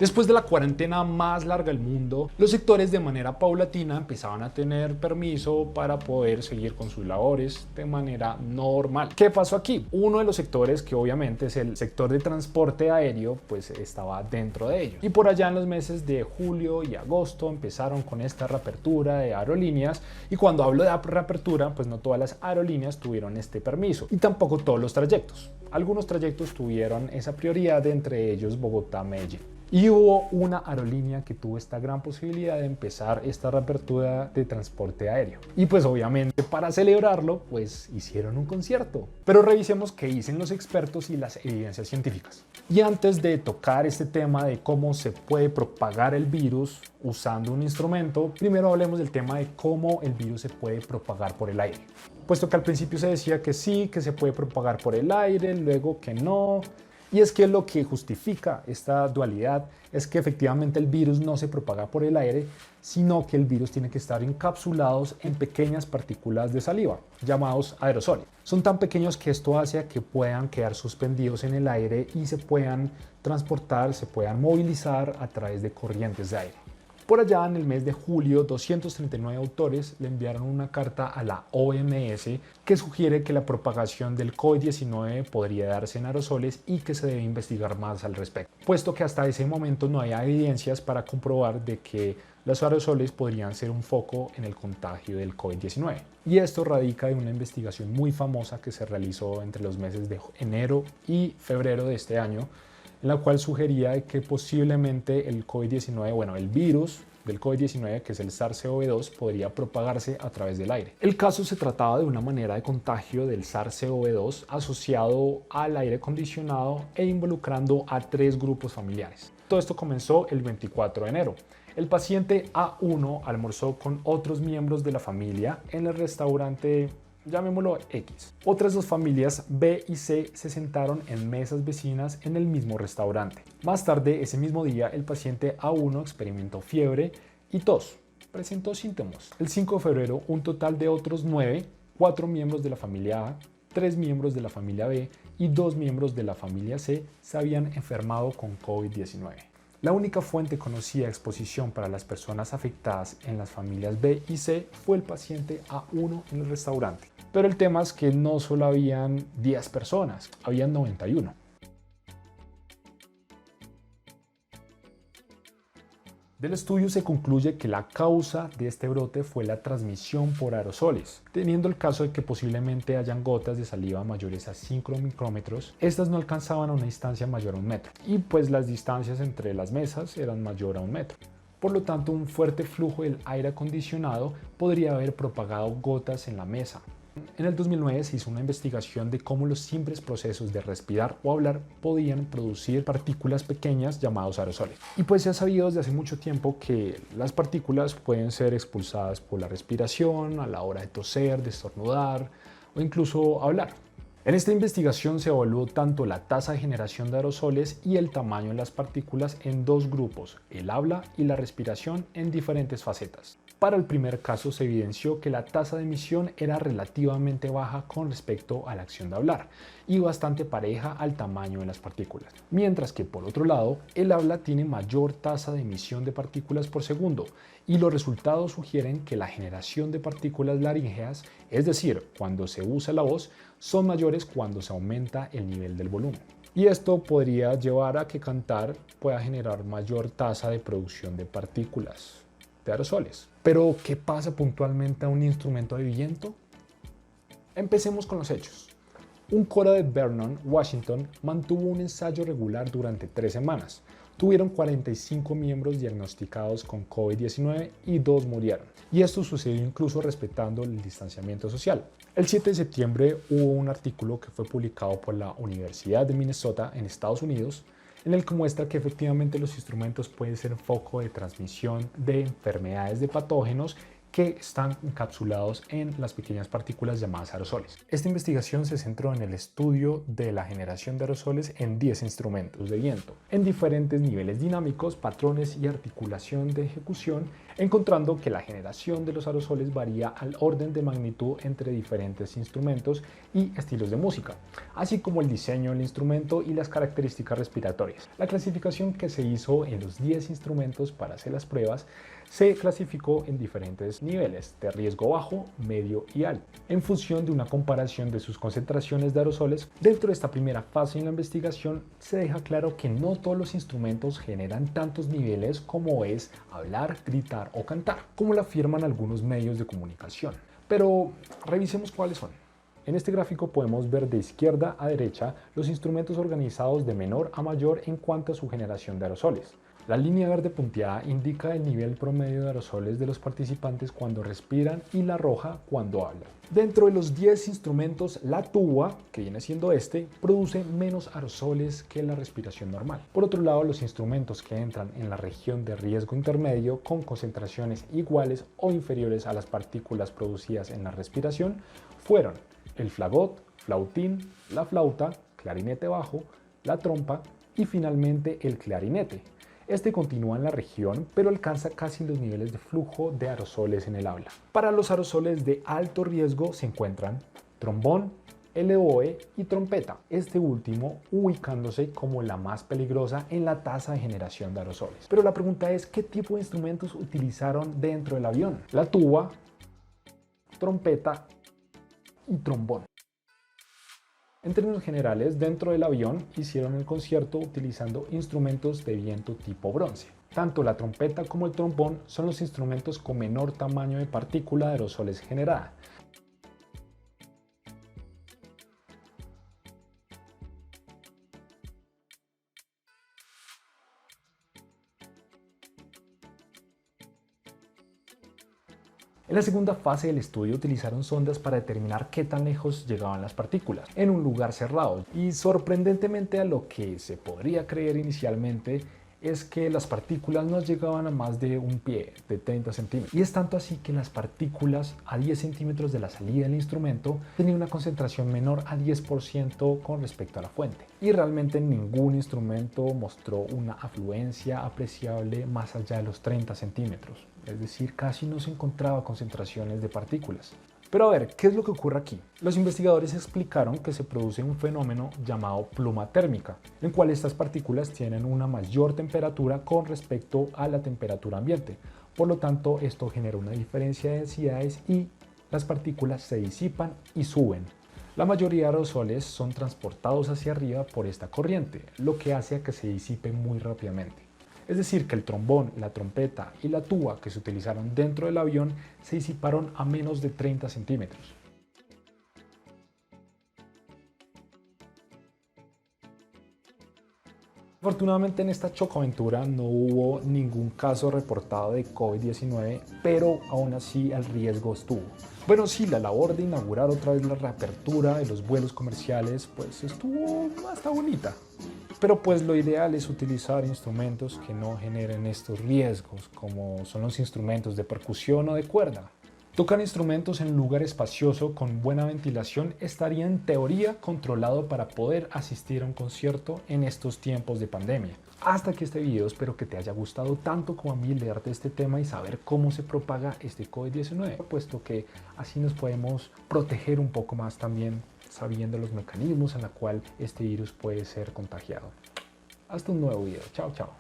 Después de la cuarentena más larga del mundo, los sectores de manera paulatina empezaban a tener permiso para poder seguir con sus labores de manera normal. ¿Qué pasó aquí? Uno de los sectores, que obviamente es el sector de transporte aéreo, pues estaba dentro de ello. Y por allá en los meses de julio y agosto empezaron con esta reapertura de aerolíneas, y cuando hablo de reapertura, pues no todas las aerolíneas tuvieron este permiso y tampoco todos los trayectos. Algunos trayectos tuvieron esa prioridad, entre ellos Bogotá-Medellín. Y hubo una aerolínea que tuvo esta gran posibilidad de empezar esta reapertura de transporte aéreo. Y pues obviamente para celebrarlo, pues hicieron un concierto. Pero revisemos qué dicen los expertos y las evidencias científicas. Y antes de tocar este tema de cómo se puede propagar el virus usando un instrumento, primero hablemos del tema de cómo el virus se puede propagar por el aire. Puesto que al principio se decía que sí, que se puede propagar por el aire, luego que no. Y es que lo que justifica esta dualidad es que efectivamente el virus no se propaga por el aire, sino que el virus tiene que estar encapsulados en pequeñas partículas de saliva, llamados aerosoles. Son tan pequeños que esto hace que puedan quedar suspendidos en el aire y se puedan transportar, se puedan movilizar a través de corrientes de aire. Por allá en el mes de julio, 239 autores le enviaron una carta a la OMS que sugiere que la propagación del COVID-19 podría darse en aerosoles y que se debe investigar más al respecto, puesto que hasta ese momento no hay evidencias para comprobar de que los aerosoles podrían ser un foco en el contagio del COVID-19. Y esto radica de una investigación muy famosa que se realizó entre los meses de enero y febrero de este año, en la cual sugería que posiblemente el COVID-19, bueno, el virus del COVID-19, que es el SARS-CoV-2, podría propagarse a través del aire. El caso se trataba de una manera de contagio del SARS-CoV-2 asociado al aire acondicionado e involucrando a 3 grupos familiares. Todo esto comenzó el 24 de enero. El paciente A1 almorzó con otros miembros de la familia en el restaurante, llamémoslo X. Otras 2 familias, B y C, se sentaron en mesas vecinas en el mismo restaurante. Más tarde, ese mismo día, el paciente A1 experimentó fiebre y tos. Presentó síntomas. El 5 de febrero, un total de otros 9, 4 miembros de la familia A, 3 miembros de la familia B y 2 miembros de la familia C se habían enfermado con COVID-19. La única fuente conocida de exposición para las personas afectadas en las familias B y C fue el paciente A1 en el restaurante. Pero el tema es que no solo habían 10 personas, habían 91. Del estudio se concluye que la causa de este brote fue la transmisión por aerosoles, teniendo el caso de que posiblemente hayan gotas de saliva mayores a 5 micrómetros. Estas no alcanzaban a una distancia mayor a 1 metro, y pues las distancias entre las mesas eran mayor a 1 metro. Por lo tanto, un fuerte flujo del aire acondicionado podría haber propagado gotas en la mesa. En el 2009 se hizo una investigación de cómo los simples procesos de respirar o hablar podían producir partículas pequeñas llamadas aerosoles. Y pues se ha sabido desde hace mucho tiempo que las partículas pueden ser expulsadas por la respiración, a la hora de toser, de estornudar o incluso hablar. En esta investigación se evaluó tanto la tasa de generación de aerosoles y el tamaño de las partículas en 2 grupos, el habla y la respiración, en diferentes facetas. Para el primer caso se evidenció que la tasa de emisión era relativamente baja con respecto a la acción de hablar y bastante pareja al tamaño de las partículas, mientras que por otro lado el habla tiene mayor tasa de emisión de partículas por segundo, y los resultados sugieren que la generación de partículas laríngeas, es decir, cuando se usa la voz, son mayores cuando se aumenta el nivel del volumen. Y esto podría llevar a que cantar pueda generar mayor tasa de producción de partículas de aerosoles. Pero, ¿qué pasa puntualmente a un instrumento de viento? Empecemos con los hechos. Un coro de Vernon, Washington, mantuvo un ensayo regular durante 3 semanas. Tuvieron 45 miembros diagnosticados con COVID-19 y 2 murieron. Y esto sucedió incluso respetando el distanciamiento social. El 7 de septiembre hubo un artículo que fue publicado por la Universidad de Minnesota en Estados Unidos, en el que muestra que efectivamente los instrumentos pueden ser foco de transmisión de enfermedades de patógenos que están encapsulados en las pequeñas partículas llamadas aerosoles. Esta investigación se centró en el estudio de la generación de aerosoles en 10 instrumentos de viento, en diferentes niveles dinámicos, patrones y articulación de ejecución, encontrando que la generación de los aerosoles varía al orden de magnitud entre diferentes instrumentos y estilos de música, así como el diseño del instrumento y las características respiratorias. La clasificación que se hizo en los 10 instrumentos para hacer las pruebas se clasificó en diferentes niveles de riesgo bajo, medio y alto, en función de una comparación de sus concentraciones de aerosoles. Dentro de esta primera fase en la investigación se deja claro que no todos los instrumentos generan tantos niveles como es hablar, gritar o cantar, como lo afirman algunos medios de comunicación. Pero revisemos cuáles son. En este gráfico podemos ver de izquierda a derecha los instrumentos organizados de menor a mayor en cuanto a su generación de aerosoles. La línea verde punteada indica el nivel promedio de aerosoles de los participantes cuando respiran y la roja cuando hablan. Dentro de los 10 instrumentos, la tuba, que viene siendo produce menos aerosoles que la respiración normal. Por otro lado, los instrumentos que entran en la región de riesgo intermedio con concentraciones iguales o inferiores a las partículas producidas en la respiración fueron el fagot, flautín, la flauta, clarinete bajo, la trompa y finalmente el clarinete. Este continúa en la región, pero alcanza casi los niveles de flujo de aerosoles en el habla. Para los aerosoles de alto riesgo se encuentran trombón, el oboe y trompeta, este último ubicándose como la más peligrosa en la tasa de generación de aerosoles. Pero la pregunta es, ¿qué tipo de instrumentos utilizaron dentro del avión? La tuba, trompeta y trombón. En términos generales, dentro del avión hicieron el concierto utilizando instrumentos de viento tipo bronce. Tanto la trompeta como el trombón son los instrumentos con menor tamaño de partícula de aerosoles generada. En la segunda fase del estudio utilizaron sondas para determinar qué tan lejos llegaban las partículas en un lugar cerrado, y sorprendentemente a lo que se podría creer inicialmente es que las partículas no llegaban a más de un pie, de 30 centímetros. Y es tanto así que las partículas a 10 centímetros de la salida del instrumento tenían una concentración menor a 10% con respecto a la fuente. Y realmente ningún instrumento mostró una afluencia apreciable más allá de los 30 centímetros. Es decir, casi no se encontraba concentraciones de partículas. Pero a ver, ¿qué es lo que ocurre aquí? Los investigadores explicaron que se produce un fenómeno llamado pluma térmica, en el cual estas partículas tienen una mayor temperatura con respecto a la temperatura ambiente. Por lo tanto, esto genera una diferencia de densidades y las partículas se disipan y suben. La mayoría de aerosoles son transportados hacia arriba por esta corriente, lo que hace a que se disipen muy rápidamente. Es decir, que el trombón, la trompeta y la tuba que se utilizaron dentro del avión se disiparon a menos de 30 centímetros. Afortunadamente en esta chocoaventura no hubo ningún caso reportado de COVID-19, pero aún así el riesgo estuvo. Bueno, sí, la labor de inaugurar otra vez la reapertura de los vuelos comerciales pues estuvo hasta bonita. Pero pues lo ideal es utilizar instrumentos que no generen estos riesgos, como son los instrumentos de percusión o de cuerda. Tocar instrumentos en un lugar espacioso con buena ventilación estaría en teoría controlado para poder asistir a un concierto en estos tiempos de pandemia. Hasta aquí este video, espero que te haya gustado tanto como a mí leer de este tema y saber cómo se propaga este COVID-19, puesto que así nos podemos proteger un poco más también sabiendo los mecanismos en los cuales este virus puede ser contagiado. Hasta un nuevo video. Chao, chao.